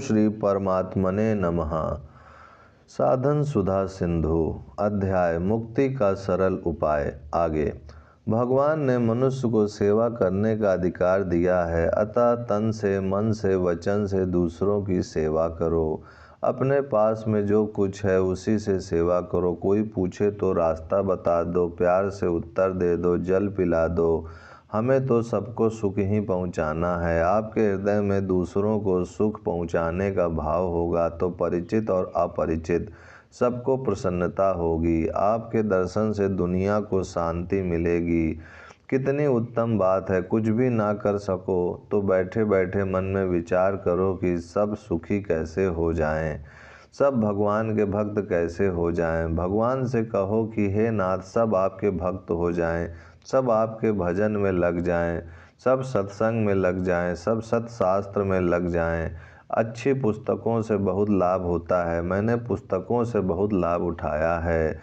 श्री परमात्मने नमः। साधन सुधा सिंधु अध्याय मुक्ति का सरल उपाय। आगे भगवान ने मनुष्य को सेवा करने का अधिकार दिया है, अतः तन से, मन से, वचन से दूसरों की सेवा करो। अपने पास में जो कुछ है उसी से सेवा करो। कोई पूछे तो रास्ता बता दो, प्यार से उत्तर दे दो, जल पिला दो। हमें तो सबको सुख ही पहुंचाना है। आपके हृदय में दूसरों को सुख पहुंचाने का भाव होगा तो परिचित और अपरिचित सबको प्रसन्नता होगी। आपके दर्शन से दुनिया को शांति मिलेगी। कितनी उत्तम बात है। कुछ भी ना कर सको तो बैठे बैठे मन में विचार करो कि सब सुखी कैसे हो जाएं, सब भगवान के भक्त कैसे हो जाएं। भगवान से कहो कि हे नाथ, सब आपके भक्त हो जाएं, सब आपके भजन में लग जाएं, सब सत्संग में लग जाएं, सब सत्शास्त्र में लग जाएं। अच्छी पुस्तकों से बहुत लाभ होता है। मैंने पुस्तकों से बहुत लाभ उठाया है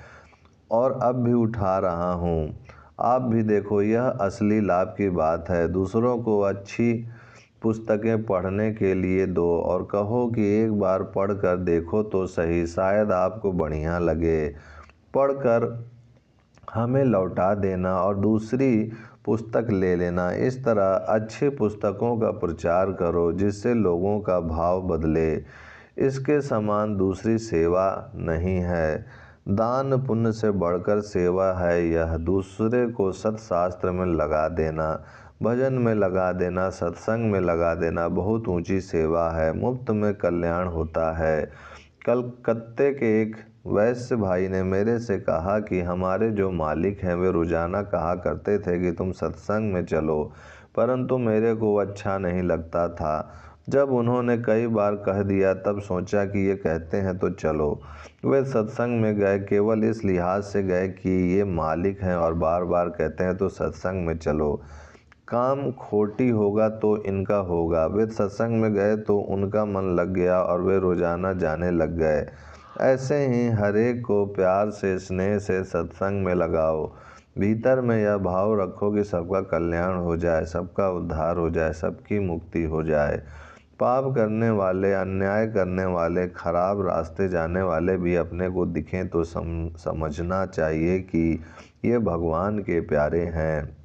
और अब भी उठा रहा हूँ। आप भी देखो, यह असली लाभ की बात है। दूसरों को अच्छी पुस्तकें पढ़ने के लिए दो और कहो कि एक बार पढ़कर देखो तो सही, शायद आपको बढ़िया लगे। पढ़कर हमें लौटा देना और दूसरी पुस्तक ले लेना। इस तरह अच्छी पुस्तकों का प्रचार करो जिससे लोगों का भाव बदले। इसके समान दूसरी सेवा नहीं है। दान पुण्य से बढ़कर सेवा है यह। दूसरे को सत्शास्त्र में लगा देना, भजन में लगा देना, सत्संग में लगा देना बहुत ऊंची सेवा है। मुफ्त में कल्याण होता है। कलकत्ते के एक वैश्य भाई ने मेरे से कहा कि हमारे जो मालिक हैं वे रोजाना कहा करते थे कि तुम सत्संग में चलो, परंतु मेरे को अच्छा नहीं लगता था। जब उन्होंने कई बार कह दिया तब सोचा कि ये कहते हैं तो चलो। वे सत्संग में गए, केवल इस लिहाज से गए कि ये मालिक हैं और बार बार कहते हैं तो सत्संग में चलो। काम खोटी होगा तो इनका होगा। वे सत्संग में गए तो उनका मन लग गया और वे रोजाना जाने लग गए। ऐसे ही हरेक को प्यार से, स्नेह से सत्संग में लगाओ। भीतर में यह भाव रखो कि सबका कल्याण हो जाए, सबका उद्धार हो जाए, सबकी मुक्ति हो जाए। पाप करने वाले, अन्याय करने वाले, खराब रास्ते जाने वाले भी अपने को दिखें तो समझना चाहिए कि ये भगवान के प्यारे हैं।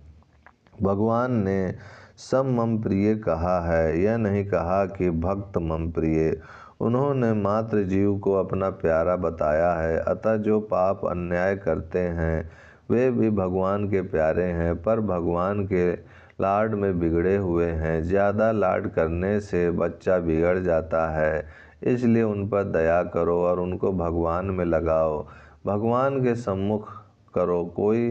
भगवान ने सब मम प्रिय कहा है, यह नहीं कहा कि भक्त मम प्रिय। उन्होंने मात्र जीव को अपना प्यारा बताया है। अतः जो पाप अन्याय करते हैं वे भी भगवान के प्यारे हैं, पर भगवान के लाड में बिगड़े हुए हैं। ज़्यादा लाड करने से बच्चा बिगड़ जाता है, इसलिए उन पर दया करो और उनको भगवान में लगाओ। भगवान के सम्मुख करो। कोई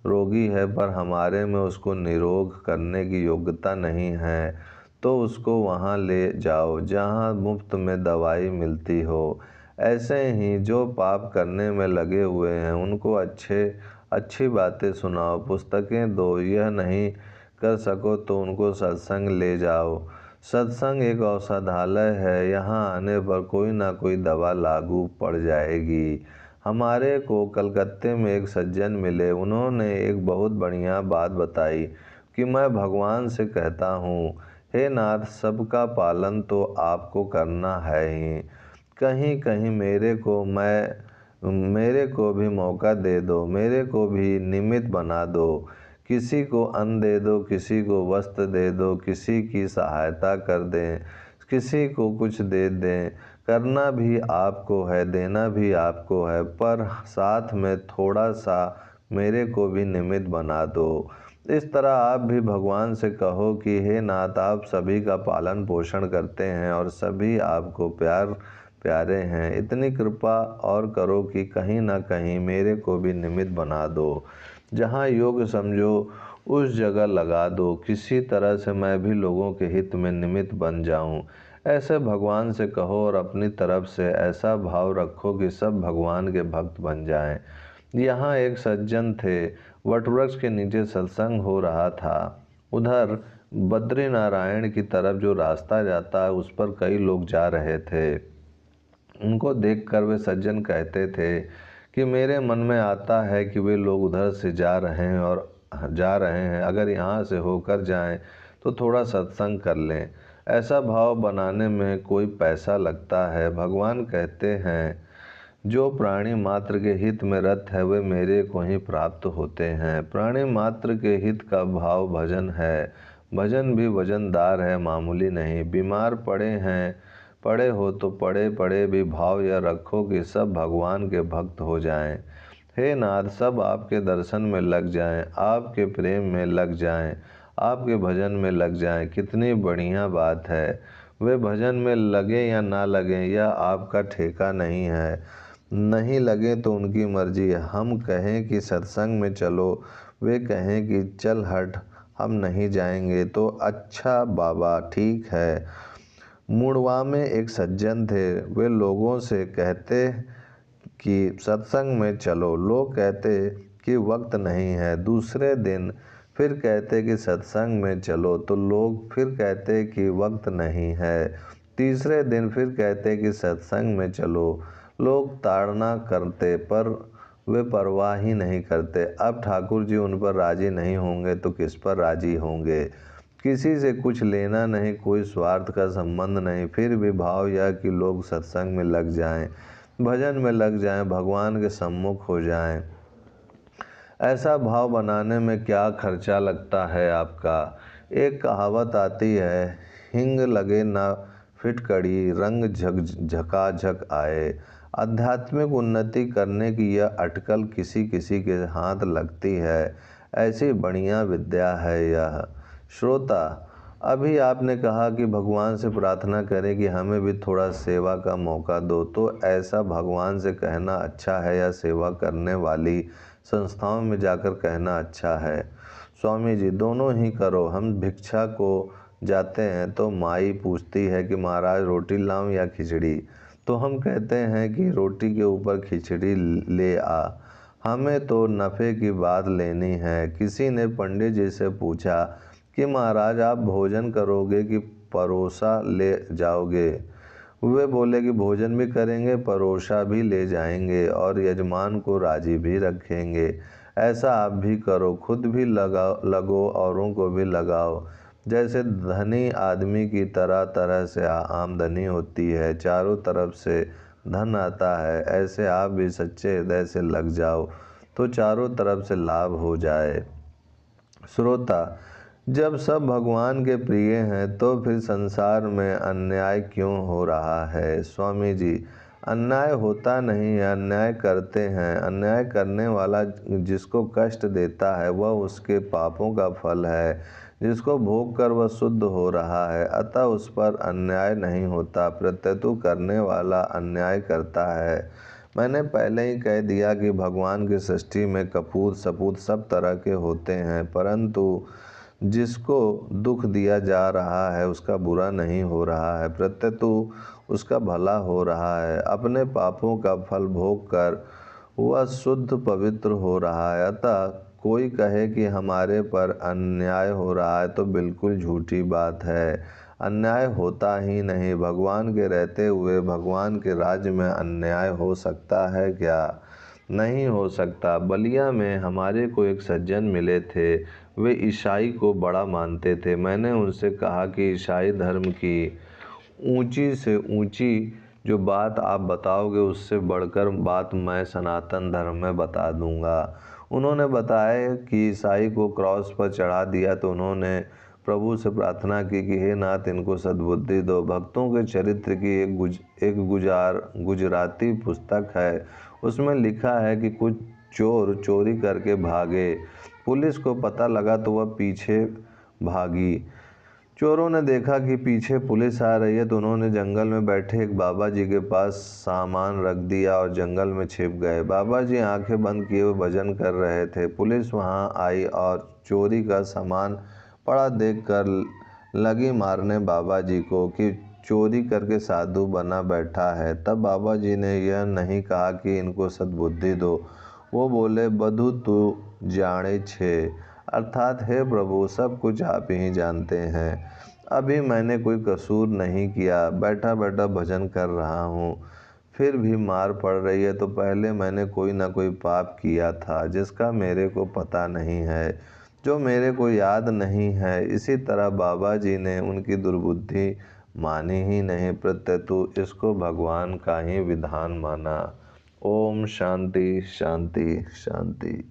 रोगी है पर हमारे में उसको निरोग करने की योग्यता नहीं है तो उसको वहाँ ले जाओ जहाँ मुफ्त में दवाई मिलती हो। ऐसे ही जो पाप करने में लगे हुए हैं उनको अच्छी बातें सुनाओ, पुस्तकें दो। यह नहीं कर सको तो उनको सत्संग ले जाओ। सत्संग एक औषधालय है, यहाँ आने पर कोई ना कोई दवा लागू पड़ जाएगी। हमारे को कलकत्ते में एक सज्जन मिले। उन्होंने एक बहुत बढ़िया बात बताई कि मैं भगवान से कहता हूँ, हे नाथ, सबका पालन तो आपको करना है ही। कहीं कहीं मेरे को भी मौका दे दो, मेरे को भी निमित्त बना दो। किसी को अन्न दे दो, किसी को वस्त्र दे दो, किसी की सहायता कर दें, किसी को कुछ दे दें। करना भी आपको है, देना भी आपको है, पर साथ में थोड़ा सा मेरे को भी निमित्त बना दो। इस तरह आप भी भगवान से कहो कि हे नाथ, आप सभी का पालन पोषण करते हैं और सभी आपको प्यारे हैं। इतनी कृपा और करो कि कहीं ना कहीं मेरे को भी निमित्त बना दो। जहाँ योग समझो उस जगह लगा दो। किसी तरह से मैं भी लोगों के हित में निमित्त बन जाऊं। ऐसे भगवान से कहो और अपनी तरफ से ऐसा भाव रखो कि सब भगवान के भक्त बन जाएं। यहाँ एक सज्जन थे। वटवृक्ष के नीचे सत्संग हो रहा था। उधर बद्रीनारायण की तरफ जो रास्ता जाता है उस पर कई लोग जा रहे थे। उनको देखकर वे सज्जन कहते थे कि मेरे मन में आता है कि वे लोग उधर से जा रहे हैं, अगर यहाँ से होकर जाएं तो थोड़ा सत्संग कर लें। ऐसा भाव बनाने में कोई पैसा लगता है? भगवान कहते हैं, जो प्राणी मात्र के हित में रत है वे मेरे को ही प्राप्त होते हैं। प्राणी मात्र के हित का भाव भजन है। भजन भी वजनदार है, मामूली नहीं। बीमार पड़े हो तो पड़े पड़े भी भाव यह रखो कि सब भगवान के भक्त हो जाएं। हे नाथ, सब आपके दर्शन में लग जाएं, आपके प्रेम में लग जाएं, आपके भजन में लग जाएं। कितनी बढ़िया बात है। वे भजन में लगे या ना लगे यह आपका ठेका नहीं है। नहीं लगे तो उनकी मर्जी है। हम कहें कि सत्संग में चलो, वे कहें कि चल हट, हम नहीं जाएंगे, तो अच्छा बाबा ठीक है। मुड़वा में एक सज्जन थे। वे लोगों से कहते कि सत्संग में चलो। लोग कहते कि वक्त नहीं है। दूसरे दिन फिर कहते कि सत्संग में चलो, तो लोग फिर कहते कि वक्त नहीं है। तीसरे दिन फिर कहते कि सत्संग में चलो। लोग ताड़ना करते पर वे परवाह ही नहीं करते। अब ठाकुर जी उन पर राजी नहीं होंगे तो किस पर राजी होंगे? किसी से कुछ लेना नहीं, कोई स्वार्थ का संबंध नहीं, फिर भी भाव यह कि लोग सत्संग में लग जाएं, भजन में लग जाएं, भगवान के सम्मुख हो जाएं। ऐसा भाव बनाने में क्या खर्चा लगता है आपका? एक कहावत आती है, हिंग लगे ना फिटकड़ी, रंग झकाझक आए। आध्यात्मिक उन्नति करने की यह अटकल किसी किसी के हाथ लगती है। ऐसी बढ़िया विद्या है यह। श्रोता, अभी आपने कहा कि भगवान से प्रार्थना करें कि हमें भी थोड़ा सेवा का मौका दो, तो ऐसा भगवान से कहना अच्छा है या सेवा करने वाली संस्थाओं में जाकर कहना अच्छा है? स्वामी जी, दोनों ही करो। हम भिक्षा को जाते हैं तो माई पूछती है कि महाराज रोटी लाऊं या खिचड़ी, तो हम कहते हैं कि रोटी के ऊपर खिचड़ी ले आ, हमें तो नफ़े की बात लेनी है। किसी ने पंडित जी से पूछा कि महाराज आप भोजन करोगे कि परोसा ले जाओगे? वे बोले कि भोजन भी करेंगे, परोसा भी ले जाएंगे और यजमान को राजी भी रखेंगे। ऐसा आप भी करो, खुद भी लगो औरों को भी लगाओ। जैसे धनी आदमी की तरह तरह से आमदनी होती है, चारों तरफ से धन आता है, ऐसे आप भी सच्चे हृदय से लग जाओ तो चारों तरफ से लाभ हो जाए। श्रोता, जब सब भगवान के प्रिय हैं तो फिर संसार में अन्याय क्यों हो रहा है? स्वामी जी, अन्याय होता नहीं है, अन्याय करते हैं। अन्याय करने वाला जिसको कष्ट देता है वह उसके पापों का फल है, जिसको भोग कर वह शुद्ध हो रहा है, अतः उस पर अन्याय नहीं होता। प्रत्यतु करने वाला अन्याय करता है। मैंने पहले ही कह दिया कि भगवान की सृष्टि में कपूत सपूत सब तरह के होते हैं, परंतु जिसको दुख दिया जा रहा है उसका बुरा नहीं हो रहा है, प्रत्यतु उसका भला हो रहा है। अपने पापों का फल भोग कर वह शुद्ध पवित्र हो रहा है। अतः कोई कहे कि हमारे पर अन्याय हो रहा है तो बिल्कुल झूठी बात है। अन्याय होता ही नहीं। भगवान के रहते हुए भगवान के राज्य में अन्याय हो सकता है क्या? नहीं हो सकता। बलिया में हमारे को एक सज्जन मिले थे। वे ईसाई को बड़ा मानते थे। मैंने उनसे कहा कि ईसाई धर्म की ऊंची से ऊंची जो बात आप बताओगे उससे बढ़कर बात मैं सनातन धर्म में बता दूंगा। उन्होंने बताया कि ईसाई को क्रॉस पर चढ़ा दिया तो उन्होंने प्रभु से प्रार्थना की कि हे नाथ, इनको सद्बुद्धि दो। भक्तों के चरित्र की एक गुजराती पुस्तक है। उसमें लिखा है कि कुछ चोर चोरी करके भागे। पुलिस को पता लगा तो वह पीछे भागी। चोरों ने देखा कि पीछे पुलिस आ रही है तो उन्होंने जंगल में बैठे एक बाबा जी के पास सामान रख दिया और जंगल में छिप गए। बाबा जी आंखें बंद किए हुए भजन कर रहे थे। पुलिस वहां आई और चोरी का सामान पड़ा देखकर लगी मारने बाबा जी को कि चोरी करके साधु बना बैठा है। तब बाबा जी ने यह नहीं कहा कि इनको सद्बुद्धि दो। वो बोले, बधु तू जाने छे, अर्थात हे प्रभु, सब कुछ आप ही जानते हैं। अभी मैंने कोई कसूर नहीं किया, बैठा बैठा भजन कर रहा हूँ, फिर भी मार पड़ रही है तो पहले मैंने कोई ना कोई पाप किया था जिसका मेरे को पता नहीं है। जो मेरे को याद नहीं है। इसी तरह बाबा जी ने उनकी दुर्बुद्धि मानी ही नहीं, प्रत्यतु इसको भगवान का ही विधान माना। ओम शांति शांति शांति।